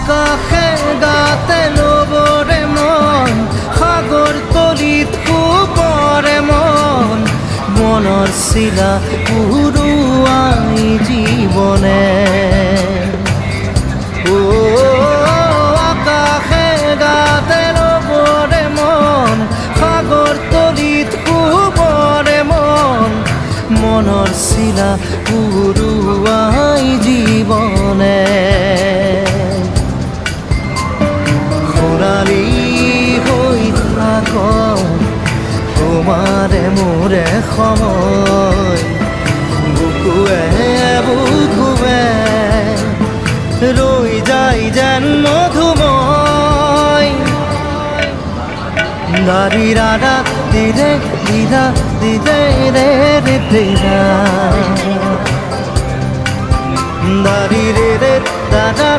আকাশে গাতে লবৰে মন সাগৰ তলিত শুবৰে মন মনৰ চিলা উৰুৱাই জীৱনে আকাশে গাতে লবৰে মন সাগৰ তলিত শুবৰে মন মনৰ চিলা উৰুৱাই জীৱনে সোণালী হৈ থাক তোমাৰে মোৰে সময় বুকুৱে বুকুৱে ৰৈ যায় যেন মধুময় দাৰি ৰাধা দিদে দিদা দিদে ৰে ৰে দিদা দাৰি ৰে ৰে দাদা